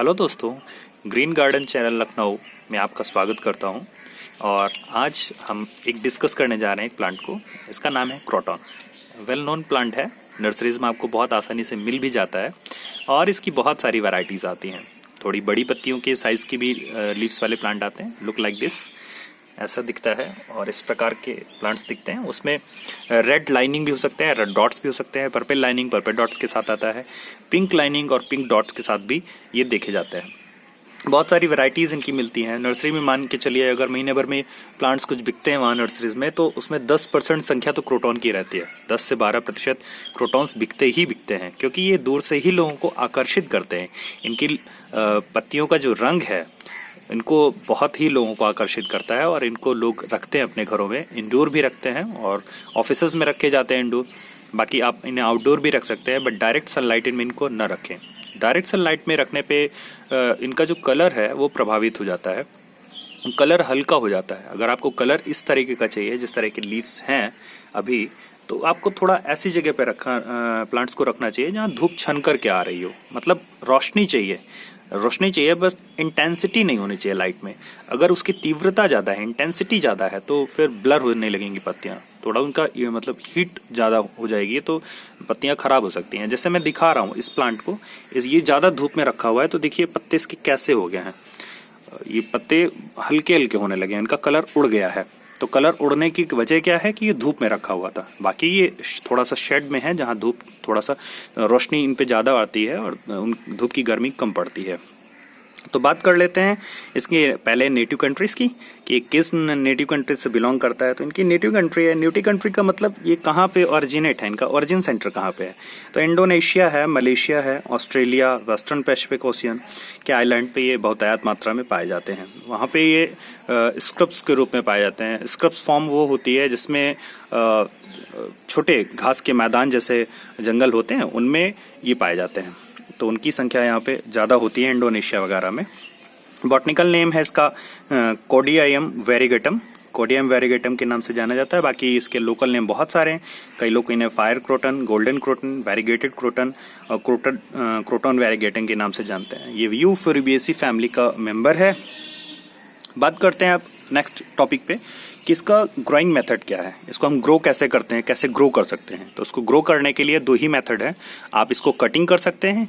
Hello दोस्तों, green garden channel Lucknow में आपका स्वागत करता हूं। और आज हम एक डिस्कस करने जा रहे हैं एक प्लांट को। इसका नाम है क्रोटन। वेल नोन प्लांट है, नर्सरीज में आपको बहुत आसानी से मिल भी जाता है और इसकी बहुत सारी वैरायटीज़ आती हैं। थोड़ी बड़ी पत्तियों के साइज़ की भी लीव्स वाले प्लांट आते हैं। लुक लाइक दिस, ऐसा दिखता है और इस प्रकार के प्लांट्स दिखते हैं। उसमें रेड लाइनिंग भी हो सकते हैं, रेड डॉट्स भी हो सकते हैं, पर्पल लाइनिंग पर्पल डॉट्स के साथ आता है, पिंक लाइनिंग और पिंक डॉट्स के साथ भी ये देखे जाते हैं। बहुत सारी वैरायटीज़ इनकी मिलती हैं नर्सरी में। मान के चलिए अगर महीने भर में प्लांट्स कुछ बिकते हैं वहाँ नर्सरीज में, तो उसमें 10% संख्या तो क्रोटन की रहती है। 10 से 12% क्रोटन्स बिकते ही बिकते हैं, क्योंकि ये दूर से ही लोगों को आकर्षित करते हैं। इनकी पत्तियों का जो रंग है इनको बहुत ही लोगों को आकर्षित करता है और इनको लोग रखते हैं अपने घरों में। इंडोर भी रखते हैं और ऑफिसेज में रखे जाते हैं इंडोर। बाकी आप इन्हें आउटडोर भी रख सकते हैं, बट डायरेक्ट सनलाइट में इनको न रखें। डायरेक्ट सनलाइट में रखने पे इनका जो कलर है वो प्रभावित हो जाता है, कलर हल्का हो जाता है। अगर आपको कलर इस तरीके का चाहिए जिस तरह के लीव्स हैं अभी, तो आपको थोड़ा ऐसी जगह पे प्लांट्स को रखना चाहिए जहाँ धूप छन कर के आ रही हो। मतलब रोशनी चाहिए, बस इंटेंसिटी नहीं होनी चाहिए लाइट में। अगर उसकी तीव्रता ज़्यादा है, इंटेंसिटी ज़्यादा है, तो फिर ब्लर होने लगेंगी पत्तियाँ। थोड़ा उनका मतलब हीट ज़्यादा हो जाएगी तो पत्तियाँ खराब हो सकती हैं। जैसे मैं दिखा रहा हूँ इस प्लांट को, ये ज़्यादा धूप में रखा हुआ है, तो देखिए पत्ते इसके कैसे हो गए हैं। ये पत्ते हल्के हल्के होने लगे हैं, इनका कलर उड़ गया है। तो कलर उड़ने की वजह क्या है कि ये धूप में रखा हुआ था। बाकी ये थोड़ा सा शेड में है जहाँ धूप थोड़ा सा रोशनी इन पे ज़्यादा आती है और उन धूप की गर्मी कम पड़ती है। तो बात कर लेते हैं इसकी पहले नेटिव कंट्रीज़ की, कि किस नेटिव कंट्री से बिलोंग करता है। तो इनकी नेटिव कंट्री है। नेटिव कंट्री का मतलब ये कहाँ पे ओरिजिनेट है, इनका ओरिजिन सेंटर कहाँ पे है। तो इंडोनेशिया है, मलेशिया है, ऑस्ट्रेलिया, वेस्टर्न पैसिफिक ओशियन के आइलैंड पे ये बहुतायत मात्रा में पाए जाते हैं। वहाँ पे ये स्क्रब्स के रूप में पाए जाते हैं। स्क्रब्स फॉर्म वो होती है जिसमें छोटे घास के मैदान जैसे जंगल होते हैं, उनमें ये पाए जाते हैं। तो उनकी संख्या यहाँ पे ज़्यादा होती है इंडोनेशिया वगैरह में। बॉटनिकल नेम है इसका कोडियम वेरीगेटम के नाम से जाना जाता है। बाकी इसके लोकल नेम बहुत सारे हैं। कई लोग इन्हें fire croton, golden croton, variegated croton और क्रोटन वेरीगेटम के नाम से जानते हैं। ये यूफोर्बिएसी फैमिली का मेंबर है। बात करते हैं अब नेक्स्ट टॉपिक पे कि इसका ग्रोइंग मेथड क्या है, इसको हम ग्रो कैसे करते हैं, कैसे ग्रो कर सकते हैं। तो इसको ग्रो करने के लिए 2 ही मेथड है। आप इसको कटिंग कर सकते हैं।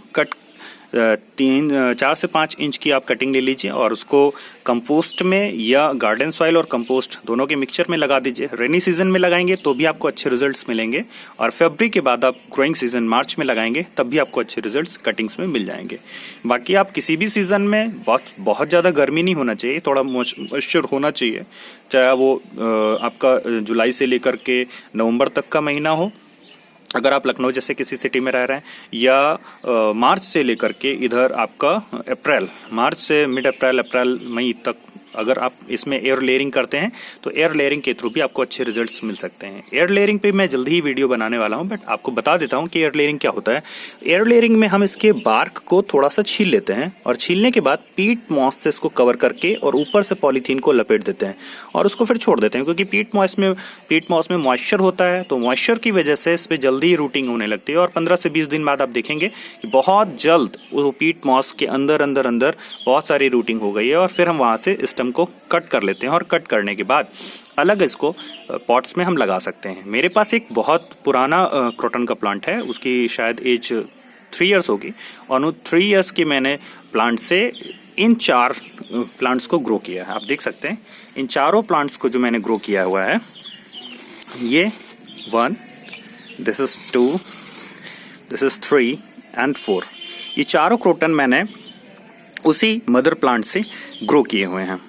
4 से 5 इंच की आप कटिंग ले लीजिए और उसको कंपोस्ट में या गार्डन सॉइल और कंपोस्ट दोनों के मिक्सचर में लगा दीजिए। रेनी सीजन में लगाएंगे तो भी आपको अच्छे रिजल्ट्स मिलेंगे, और फरवरी के बाद आप ग्रोइंग सीजन मार्च में लगाएंगे तब भी आपको अच्छे रिजल्ट्स कटिंग्स में मिल जाएंगे। बाकी आप किसी भी सीजन में बहुत ज़्यादा गर्मी नहीं होना चाहिए, थोड़ा मॉइस्चर होना चाहिए। चाहे वो आपका जुलाई से लेकर के नवंबर तक का महीना हो, अगर आप लखनऊ जैसे किसी सिटी में रह रहे हैं, या मार्च से लेकर के इधर आपका मार्च से मिड अप्रैल मई तक अगर आप इसमें एयर लेयरिंग करते हैं तो एयर लेयरिंग के थ्रू भी आपको अच्छे रिजल्ट्स मिल सकते हैं। एयर लेयरिंग पे मैं जल्दी ही वीडियो बनाने वाला हूं, बट आपको बता देता हूं कि एयर लेयरिंग क्या होता है। एयर लेयरिंग में हम इसके बार्क को थोड़ा सा छील लेते हैं और छीलने के बाद पीट मॉस से इसको कवर करके और ऊपर से पॉलीथीन को लपेट देते हैं और उसको फिर छोड़ देते हैं, क्योंकि पीट मॉस में मॉइस्चर होता है। तो मॉइस्चर की वजह से इस पर जल्दी रूटिंग होने लगती है और 15 से 20 दिन बाद आप देखेंगे कि बहुत जल्द वो पीट मॉस के अंदर बहुत सारी रूटिंग हो गई है। और फिर हम वहाँ से स्टेम को कट कर लेते हैं और कट करने के बाद अलग इसको पॉट्स में हम लगा सकते हैं। मेरे पास एक बहुत पुराना क्रोटन का प्लांट है, उसकी शायद एज 3 इयर्स होगी, और उन 3 इयर्स की मैंने प्लांट से इन 4 प्लांट्स को ग्रो किया है। आप देख सकते हैं इन चारों प्लांट्स को जो मैंने ग्रो किया हुआ है, ये 1, this is 2, this is 3 and 4। ये चारों क्रोटन मैंने उसी मदर प्लांट से ग्रो किए हुए हैं।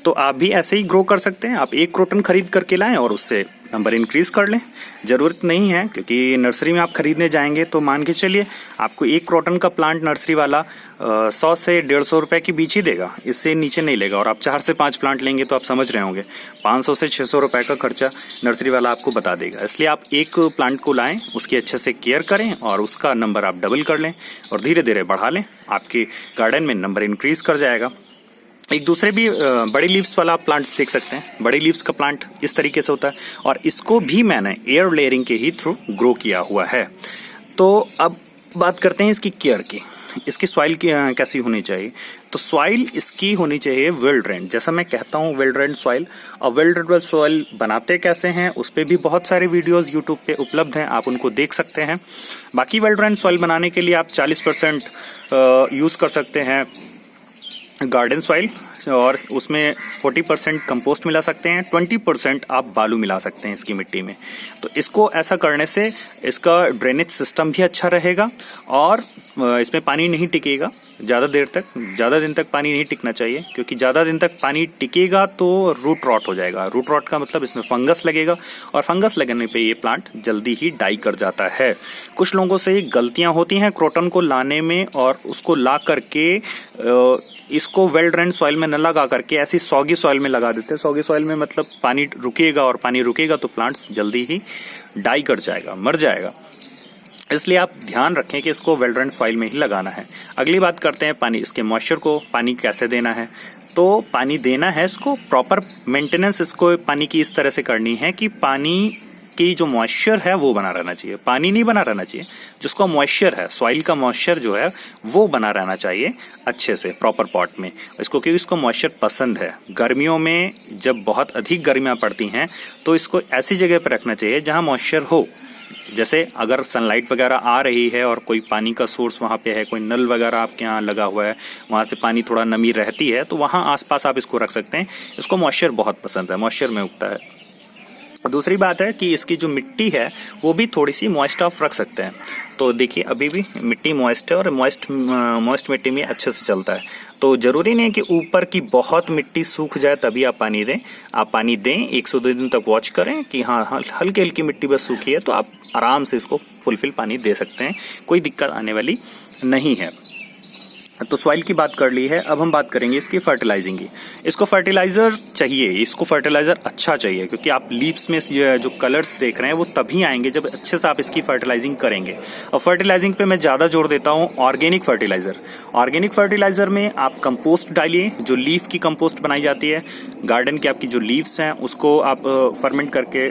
तो आप भी ऐसे ही ग्रो कर सकते हैं। आप एक क्रोटन खरीद करके लाएं और उससे नंबर इंक्रीज कर लें। ज़रूरत नहीं है, क्योंकि नर्सरी में आप खरीदने जाएंगे तो मान के चलिए आपको एक क्रोटन का प्लांट नर्सरी वाला 100 से 150 रुपए के बीच ही देगा, इससे नीचे नहीं लेगा। और आप 4 से 5 प्लांट लेंगे तो आप समझ रहे होंगे 500 से 600 रुपए का खर्चा नर्सरी वाला आपको बता देगा। इसलिए आप एक प्लांट को लाएं, उसकी अच्छे से केयर करें और उसका नंबर आप डबल कर लें और धीरे धीरे बढ़ा लें। आपके गार्डन में नंबर इंक्रीज कर जाएगा। एक दूसरे भी बड़ी लीव्स वाला आप प्लांट देख सकते हैं। बड़ी लीव्स का प्लांट इस तरीके से होता है और इसको भी मैंने एयर लेयरिंग के ही थ्रू ग्रो किया हुआ है। तो अब बात करते हैं इसकी केयर की। इसकी सॉइल की कैसी होनी चाहिए, तो सॉइल इसकी होनी चाहिए वेल ड्रेन्ड। जैसा मैं कहता हूँ वेल ड्रेन्ड सॉइल, और वेल ड्रेन्ड सॉइल बनाते कैसे हैं उस पर भी बहुत सारे वीडियोस यूट्यूब पे उपलब्ध हैं, आप उनको देख सकते हैं। बाकी वेल ड्रेन्ड सॉइल बनाने के लिए आप 40% यूज़ कर सकते हैं गार्डन सॉइल, और उसमें 40% कंपोस्ट मिला सकते हैं, 20% आप बालू मिला सकते हैं इसकी मिट्टी में। तो इसको ऐसा करने से इसका ड्रेनेज सिस्टम भी अच्छा रहेगा, और इसमें पानी नहीं टिकेगा ज़्यादा दिन तक पानी नहीं टिकना चाहिए, क्योंकि ज़्यादा दिन तक पानी टिकेगा तो रूट रॉट हो जाएगा। रूट रॉट का मतलब इसमें फंगस लगेगा, और फंगस लगने पे ये प्लांट जल्दी ही डाई कर जाता है। कुछ लोगों से गलतियां होती हैं क्रोटन को लाने में, और उसको ला करके इसको वेल ड्रेन्ड सॉइल में न लगा करके ऐसी सॉगी सॉइल में लगा देते हैं। सॉगी सॉइल में मतलब पानी रुकेगा, और पानी रुकेगा तो प्लांट्स जल्दी ही डाई कर जाएगा, मर जाएगा। इसलिए आप ध्यान रखें कि इसको वेल ड्रेन्ड सॉइल में ही लगाना है। अगली बात करते हैं पानी, इसके मॉइस्चर को पानी कैसे देना है। तो पानी देना है इसको प्रॉपर मेंटेनेंस, इसको पानी की इस तरह से करनी है कि पानी की जो मॉइस्चर है वो बना रहना चाहिए, पानी नहीं बना रहना चाहिए। जिसका मॉइस्चर है, सॉइल का मॉइस्चर जो है वो बना रहना चाहिए अच्छे से प्रॉपर पॉट में। इसको क्योंकि इसको मॉइस्चर पसंद है। गर्मियों में जब बहुत अधिक गर्मियां पड़ती हैं तो इसको ऐसी जगह पर रखना चाहिए जहां मॉइस्चर हो। जैसे अगर सनलाइट वगैरह आ रही है और कोई पानी का सोर्स वहाँ पे है, कोई नल वगैरह आपके यहाँ लगा हुआ है, वहाँ से पानी थोड़ा नमी रहती है, तो वहाँ आसपास आप इसको रख सकते हैं। इसको मॉइस्चर बहुत पसंद है, मॉइस्चर में उगता है। दूसरी बात है कि इसकी जो मिट्टी है वो भी थोड़ी सी मॉइस्ट ऑफ रख सकते हैं। तो देखिए अभी भी मिट्टी मॉइस्ट है, और मॉइस्ट मिट्टी में अच्छे से चलता है। तो जरूरी नहीं है कि ऊपर की बहुत मिट्टी सूख जाए तभी आप पानी दें। आप पानी दें, 102 दिन तक वॉच करें कि हाँ हल्की हल्की मिट्टी बस सूखी है, तो आप आराम से इसको फुलफिल पानी दे सकते हैं, कोई दिक्कत आने वाली नहीं है। तो सॉइल की बात कर ली है, अब हम बात करेंगे इसकी फर्टिलाइजिंग की। इसको फर्टिलाइजर चाहिए, इसको फर्टिलाइजर अच्छा चाहिए, क्योंकि आप लीव्स में जो कलर्स देख रहे हैं वो तभी आएंगे जब अच्छे से आप इसकी फर्टिलाइजिंग करेंगे। और फर्टिलाइजिंग पे मैं ज़्यादा जोर देता हूँ ऑर्गेनिक फर्टिलाइजर। ऑर्गेनिक फर्टिलाइजर में आप कंपोस्ट डालिए, जो लीफ की कंपोस्ट बनाई जाती है। गार्डन के आपकी जो लीव्स हैं उसको आप फर्मेंट करके,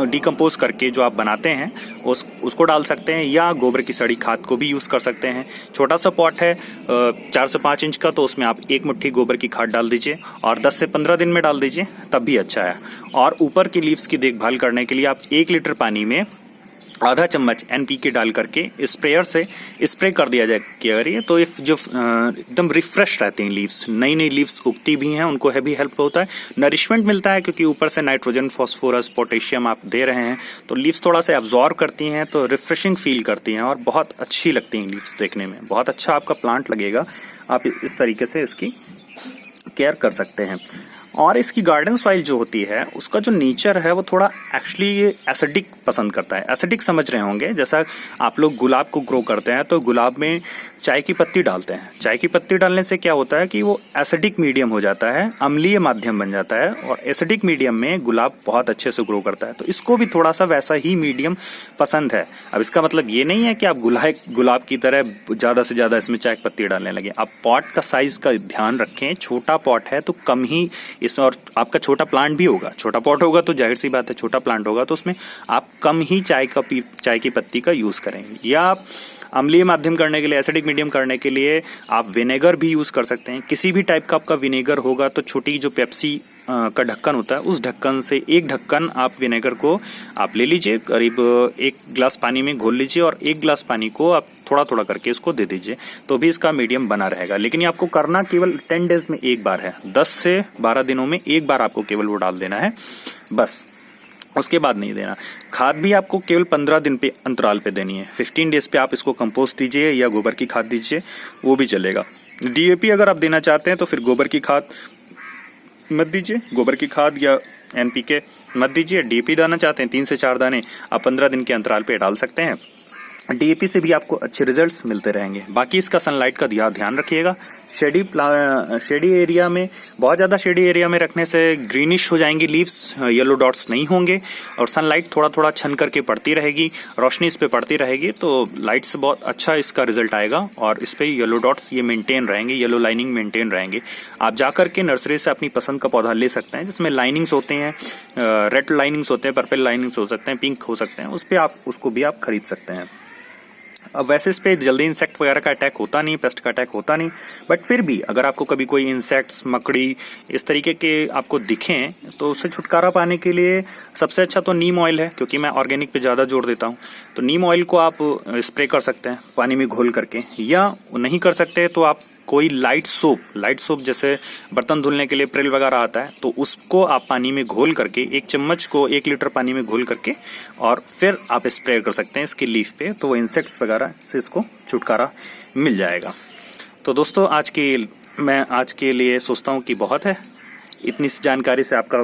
डिकम्पोज करके जो आप बनाते हैं उसको डाल सकते हैं, या गोबर की सड़ी खाद को भी यूज़ कर सकते हैं। छोटा सा पॉट है 4 से 5 इंच का, तो उसमें आप 1 मुट्ठी गोबर की खाद डाल दीजिए, और 10 से 15 दिन में डाल दीजिए, तब भी अच्छा है। और ऊपर की लीव्स की देखभाल करने के लिए आप 1 लीटर पानी में आधा चम्मच NPK डाल करके स्प्रेयर से स्प्रे कर दिया जाए करिए, तो ये जो एकदम रिफ्रेश रहती हैं लीव्स, नई नई लीव्स उगती भी हैं, उनको भी हेल्प होता है, नरिशमेंट मिलता है, क्योंकि ऊपर से नाइट्रोजन, फास्फोरस, पोटेशियम आप दे रहे हैं, तो लीव्स थोड़ा सा एब्जॉर्ब करती हैं, तो रिफ्रेशिंग फील करती हैं, और बहुत अच्छी लगती हैं लीव्स देखने में। बहुत अच्छा आपका प्लांट लगेगा, आप इस तरीके से इसकी केयर कर सकते हैं। और इसकी गार्डन सॉइल जो होती है उसका जो नेचर है वो थोड़ा एक्चुअली एसिडिक पसंद करता है। एसिडिक समझ रहे होंगे, जैसा आप लोग गुलाब को ग्रो करते हैं तो गुलाब में चाय की पत्ती डालते हैं। चाय की पत्ती डालने से क्या होता है कि वो एसिडिक मीडियम हो जाता है, अम्लीय माध्यम बन जाता है, और एसिडिक मीडियम में गुलाब बहुत अच्छे से ग्रो करता है। तो इसको भी थोड़ा सा वैसा ही मीडियम पसंद है। अब इसका मतलब ये नहीं है कि आप गुलाब की तरह ज्यादा से ज्यादा इसमें चाय की पत्ती डालने लगे। आप पॉट का साइज का ध्यान रखें, छोटा पॉट है तो कम ही इसमें, और आपका छोटा प्लांट भी होगा, छोटा पॉट होगा तो जाहिर सी बात है छोटा प्लांट होगा, तो उसमें आप कम ही चाय की पत्ती का यूज करेंगे। या आप अम्लीय माध्यम करने के लिए, एसिडिक मीडियम करने के लिए आप विनेगर भी यूज कर सकते हैं। किसी भी टाइप का आपका विनेगर होगा तो छोटी जो पेप्सी का ढक्कन होता है उस ढक्कन से 1 ढक्कन आप विनेगर को आप ले लीजिए, करीब 1 गिलास पानी में घोल लीजिए, और 1 गिलास पानी को आप थोड़ा थोड़ा करके इसको दे दीजिए, तो भी इसका मीडियम बना रहेगा। लेकिन ये आपको करना केवल 10 डेज में एक बार है, 10 से 12 दिनों में एक बार आपको केवल वो डाल देना है, बस उसके बाद नहीं देना। खाद भी आपको केवल 15 दिन पे अंतराल पे देनी है। 15 डेज पे आप इसको कंपोस्ट दीजिए या गोबर की खाद दीजिए, वो भी चलेगा। DAP अगर आप देना चाहते हैं तो फिर गोबर की खाद मत दीजिए, गोबर की खाद या NPK मत दीजिए। DAP डालना चाहते हैं 3 से 4 दाने आप 15 दिन के अंतराल पे डाल सकते हैं। DAP से भी आपको अच्छे रिजल्ट्स मिलते रहेंगे। बाकी इसका सनलाइट का ध्यान रखिएगा। शेडी एरिया में, बहुत ज़्यादा शेडी एरिया में रखने से ग्रीनिश हो जाएंगी लीव्स, येलो डॉट्स नहीं होंगे, और सनलाइट थोड़ा थोड़ा छन करके पड़ती रहेगी, रोशनी इस पे पड़ती रहेगी, तो लाइट से बहुत अच्छा इसका रिजल्ट आएगा, और इस पे येलो डॉट्स ये मेंटेन रहेंगे, येलो लाइनिंग मेंटेन रहेंगे। आप जा करके नर्सरी से अपनी पसंद का पौधा ले सकते हैं, जिसमें लाइनिंग्स होते हैं, रेड लाइनिंग्स होते हैं, पर्पल लाइनिंग्स हो सकते हैं, पिंक हो सकते हैं, उस पर आप उसको भी आप खरीद सकते हैं। अब वैसे इस पे जल्दी इंसेक्ट वगैरह का अटैक होता नहीं, पेस्ट का अटैक होता नहीं, बट फिर भी अगर आपको कभी कोई इंसेक्ट्स, मकड़ी इस तरीके के आपको दिखें तो उससे छुटकारा पाने के लिए सबसे अच्छा तो नीम ऑयल है, क्योंकि मैं ऑर्गेनिक पे ज़्यादा जोर देता हूँ। तो नीम ऑयल को आप स्प्रे कर सकते हैं पानी में घोल करके, या नहीं कर सकते तो आप कोई लाइट सोप जैसे बर्तन धुलने के लिए प्रिल वगैरह आता है, तो उसको आप पानी में घोल करके 1 चम्मच को 1 लीटर पानी में घोल करके और फिर आप स्प्रे कर सकते हैं इसकी लीफ पे, तो वो इंसेक्ट्स वगैरह से इसको छुटकारा मिल जाएगा। तो दोस्तों मैं आज के लिए सोचता हूँ कि बहुत है, इतनी सी जानकारी से आपका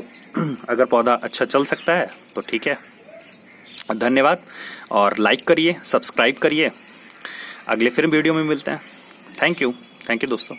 अगर पौधा अच्छा चल सकता है तो ठीक है। धन्यवाद, और लाइक करिए, सब्सक्राइब करिए। अगले फिर वीडियो में मिलते हैं। थैंक यू दोस्तों।